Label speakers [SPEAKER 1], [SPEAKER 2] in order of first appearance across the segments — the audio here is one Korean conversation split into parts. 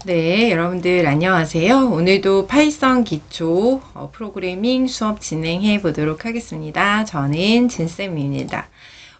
[SPEAKER 1] 네, 여러분들 안녕하세요. 오늘도 파이썬 기초 프로그래밍 수업 진행해 보도록 하겠습니다. 저는 진쌤입니다.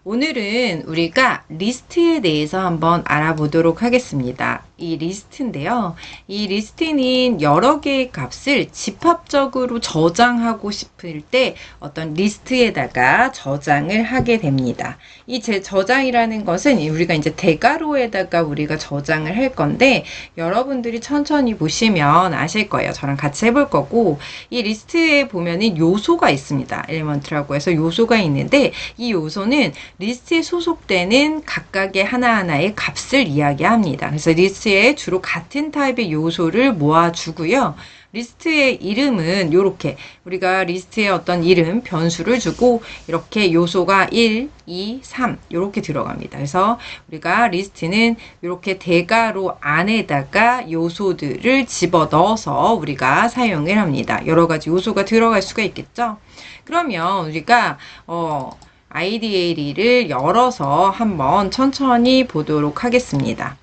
[SPEAKER 1] 오늘은 우리가 리스트에 대해서 한번 알아보도록 하겠습니다. 이 리스트인데요. 이 리스트는 여러 개의 값을 집합적으로 저장하고 싶을 때 어떤 리스트에다가 저장을 하게 됩니다. 이 저장이라는 것은 우리가 이제 대괄호에다가 우리가 저장을 할 건데 여러분들이 천천히 보시면 아실 거예요. 저랑 같이 해볼 거고 이 리스트에 보면은 요소가 있습니다. 엘리먼트라고 해서 요소가 있는데 이 요소는 리스트에 소속되는 각각의 하나하나의 값을 이야기합니다. 그래서 리스트에 주로 같은 타입의 요소를 모아주고요. 리스트의 이름은 이렇게 우리가 리스트에 어떤 이름, 변수를 주고 이렇게 요소가 1, 2, 3 이렇게 들어갑니다. 그래서 우리가 리스트는 이렇게 대괄호 안에다가 요소들을 집어넣어서 우리가 사용을 합니다. 여러 가지 요소가 들어갈 수가 있겠죠. 그러면 우리가 IDLE를 열어서 한번 천천히 보도록 하겠습니다.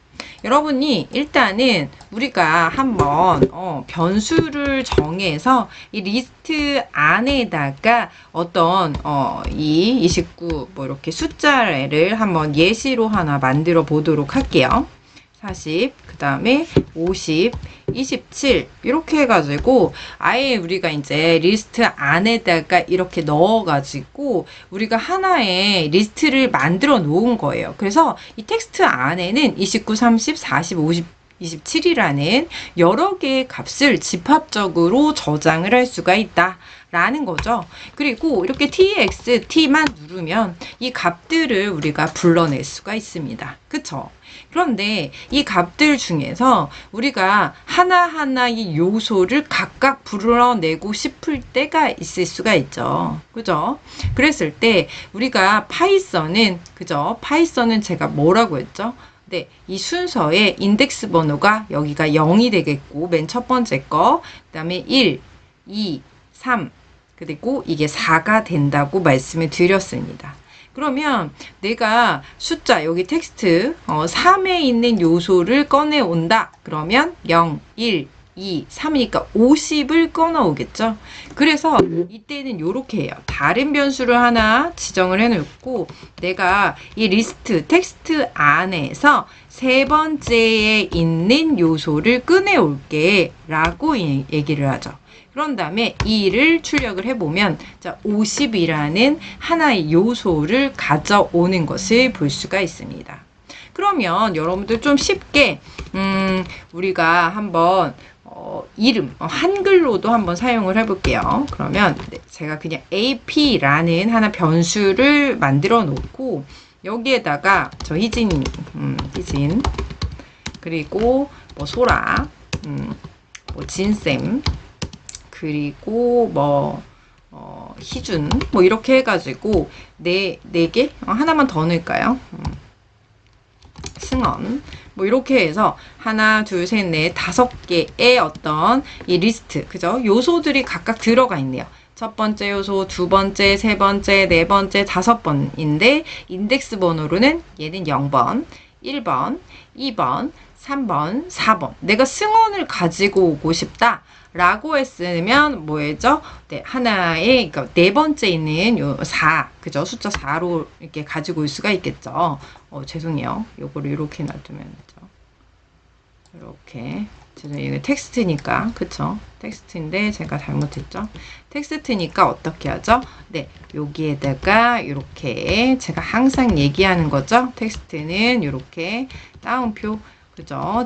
[SPEAKER 1] 여러분이 일단은 우리가 한번 변수를 정해서 이 리스트 안에다가 어떤 이 29 뭐 이렇게 숫자를 한번 예시로 하나 만들어 보도록 할게요. 40, 그 다음에 50, 27 이렇게 해가지고 아예 우리가 이제 리스트 안에다가 이렇게 넣어가지고 우리가 하나의 리스트를 만들어 놓은 거예요. 그래서 이 텍스트 안에는 29, 30, 40, 50, 27이라는 여러 개의 값을 집합적으로 저장을 할 수가 있다. 라는 거죠. 그리고 이렇게 txt만 누르면 이 값들을 우리가 불러낼 수가 있습니다. 그쵸? 그런데 이 값들 중에서 우리가 하나하나의 요소를 각각 불러내고 싶을 때가 있을 수가 있죠. 그죠? 그랬을 때 우리가 파이썬은 그죠? 파이썬은 제가 뭐라고 했죠? 네, 이 순서에 인덱스 번호가 여기가 0이 되겠고 맨 첫 번째 거, 그 다음에 1, 2, 3 그리고 이게 4가 된다고 말씀을 드렸습니다. 그러면 내가 숫자 여기 텍스트 3에 있는 요소를 꺼내 온다. 그러면 0, 1, 2, 3이니까 50을 꺼내 오겠죠. 그래서 이때는 이렇게 해요. 다른 변수를 하나 지정을 해놓고 내가 이 리스트 텍스트 안에서 세 번째에 있는 요소를 꺼내 올게 라고 얘기를 하죠. 그런 다음에 2를 출력을 해보면 자 50이라는 하나의 요소를 가져오는 것을 볼 수가 있습니다. 그러면 여러분들 좀 쉽게 우리가 한번 이름 한글로도 한번 사용을 해볼게요. 그러면 제가 그냥 ap라는 하나 변수를 만들어 놓고 여기에다가 저 희진 그리고 뭐 소라 뭐 진쌤 그리고 뭐 희준 뭐 이렇게 해가지고 네 개 하나만 더 넣을까요? 승원 뭐 이렇게 해서 하나 둘 셋 넷 다섯 개의 어떤 이 리스트 그죠? 요소들이 각각 들어가 있네요. 첫 번째 요소, 두 번째, 세 번째, 네 번째, 다섯 번인데 인덱스 번호로는 얘는 0번, 1번, 2번, 3번, 4번. 내가 승원을 가지고 오고 싶다. 라고 했으면 뭐였죠? 네, 하나의 그러니까 네 번째 있는 요 4, 그죠? 숫자 4로 이렇게 가지고 올 수가 있겠죠. 죄송해요. 요거를 이렇게 놔두면 되죠. 이렇게. 이거 텍스트니까, 그쵸? 텍스트인데 제가 잘못했죠? 텍스트니까 어떻게 하죠? 네, 여기에다가 이렇게 제가 항상 얘기하는 거죠? 텍스트는 이렇게 따옴표 그죠?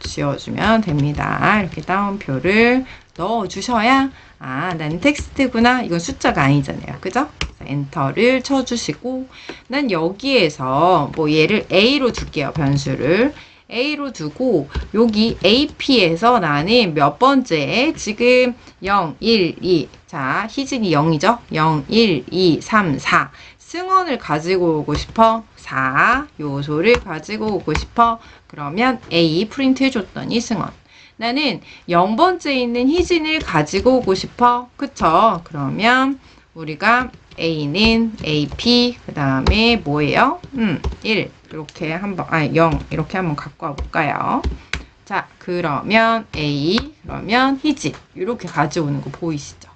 [SPEAKER 1] 지어주면 됩니다. 이렇게 따옴표를 넣어주셔야 난 텍스트구나. 이건 숫자가 아니잖아요. 그죠? 엔터를 쳐주시고 난 여기에서 뭐 얘를 A로 둘게요. 변수를 A로 두고 여기 AP에서 나는 몇 번째 지금 0, 1, 2 자 희진이 0이죠? 0, 1, 2, 3, 4 승원을 가지고 오고 싶어 4 요소를 가지고 오고 싶어 그러면 A 프린트 해줬더니 승원 나는 0번째 있는 희진을 가지고 오고 싶어 그쵸? 그러면 우리가 A는 AP 그 다음에 뭐예요? 1 이렇게 한번 0 이렇게 한번 갖고 와 볼까요? 자, 그러면 A, 그러면 his 이렇게 가져오는 거 보이시죠?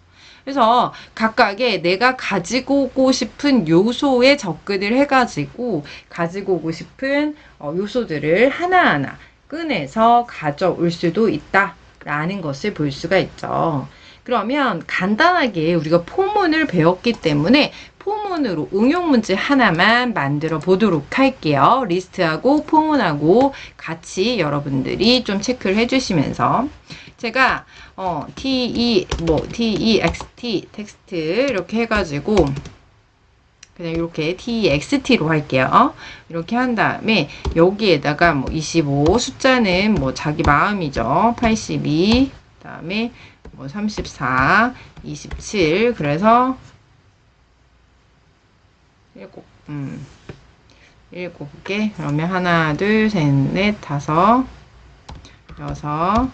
[SPEAKER 1] 그래서 각각의 내가 가지고 오고 싶은 요소에 접근을 해가지고 가지고 오고 싶은 요소들을 하나하나 꺼내서 가져올 수도 있다라는 것을 볼 수가 있죠. 그러면 간단하게 우리가 포문을 배웠기 때문에 포문으로 응용 문제 하나만 만들어 보도록 할게요. 리스트하고 포문하고 같이 여러분들이 좀 체크를 해주시면서 제가 TEXT 텍스트 이렇게 해가지고 그냥 이렇게 TEXT로 할게요. 이렇게 한 다음에 여기에다가 뭐 25 숫자는 뭐 자기 마음이죠. 82 그다음에 뭐 34 27 그래서 7개 그러면 하나 둘 셋 넷 다섯 여섯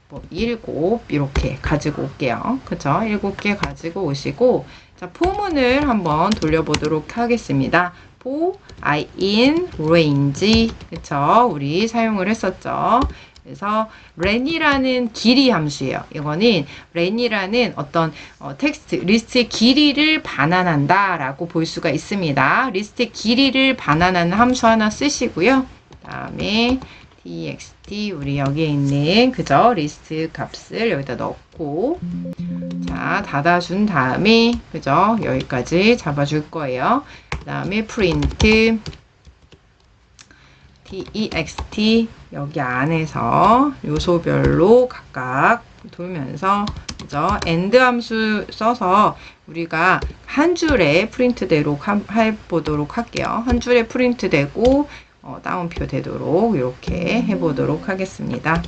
[SPEAKER 1] 뭐 7 이렇게 가지고 올게요. 그쵸? 7개 가지고 오시고 자 포문을 한번 돌려보도록 하겠습니다. for I in range 그쵸? 우리 사용을 했었죠. 그래서 len이라는 길이 함수예요. 이거는 len이라는 어떤 텍스트 리스트의 길이를 반환한다 라고 볼 수가 있습니다. 리스트의 길이를 반환하는 함수 하나 쓰시고요. 그 다음에 txt 우리 여기에 있는 그죠 리스트 값을 여기다 넣고 자 닫아준 다음에 그죠 여기까지 잡아줄 거예요. 그 다음에 print text 여기 안에서 요소별로 각각 돌면서 그죠 and 함수 써서 우리가 한 줄에 프린트대로 해보도록 할게요. 한 줄에 프린트되고 다운표 되도록 이렇게 해보도록 하겠습니다.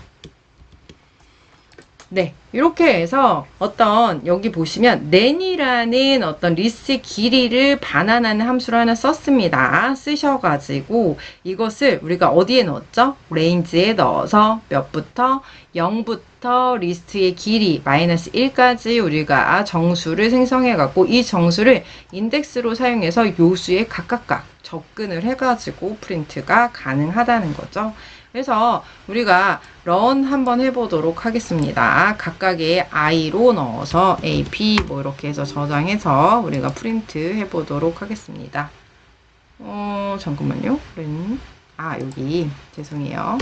[SPEAKER 1] 네, 이렇게 해서 여기 보시면 len이라는 어떤 리스트 길이를 반환하는 함수를 하나 썼습니다. 쓰셔가지고 이것을 우리가 어디에 넣었죠? range에 넣어서 몇부터 0부터 리스트의 길이 마이너스 1까지 우리가 정수를 생성해갖고 이 정수를 인덱스로 사용해서 요수에 각각 접근을 해가지고 프린트가 가능하다는 거죠. 그래서 우리가 run 한번 해보도록 하겠습니다. 각각의 i로 넣어서 a, p 뭐 이렇게 해서 저장해서 우리가 프린트 해보도록 하겠습니다. 잠깐만요. 여기 죄송해요.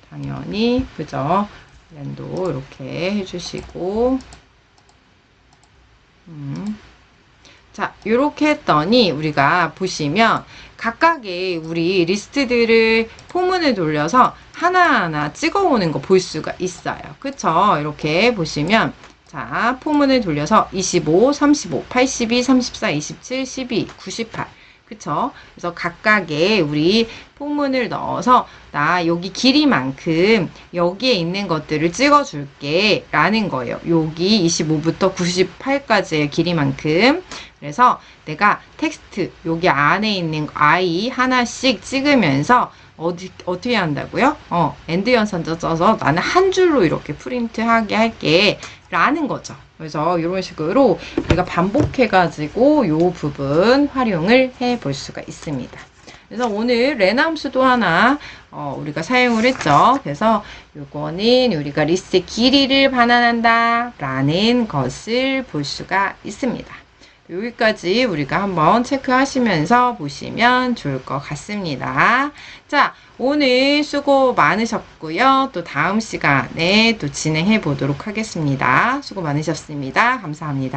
[SPEAKER 1] 당연히 그죠? 랜도 이렇게 해주시고 자, 이렇게 했더니 우리가 보시면 각각의 우리 리스트들을 포문을 돌려서 하나하나 찍어오는 거 볼 수가 있어요. 그쵸? 이렇게 보시면 자, 포문을 돌려서 25, 35, 82, 34, 27, 12, 98 그쵸? 그래서 각각의 우리 포문을 넣어서 나 여기 길이만큼 여기에 있는 것들을 찍어줄게 라는 거예요. 여기 25부터 98까지의 길이만큼 그래서 내가 텍스트 여기 안에 있는 i 하나씩 찍으면서 어떻게 한다고요? 엔드 연산자 써서 나는 한 줄로 이렇게 프린트하게 할게 라는 거죠. 그래서 이런 식으로 우리가 반복해가지고 이 부분 활용을 해 볼 수가 있습니다. 그래서 오늘 len 함수도 하나 우리가 사용을 했죠. 그래서 요거는 우리가 리스트 길이를 반환한다 라는 것을 볼 수가 있습니다. 여기까지 우리가 한번 체크하시면서 보시면 좋을 것 같습니다. 자, 오늘 수고 많으셨고요. 또 다음 시간에 또 진행해 보도록 하겠습니다. 수고 많으셨습니다. 감사합니다.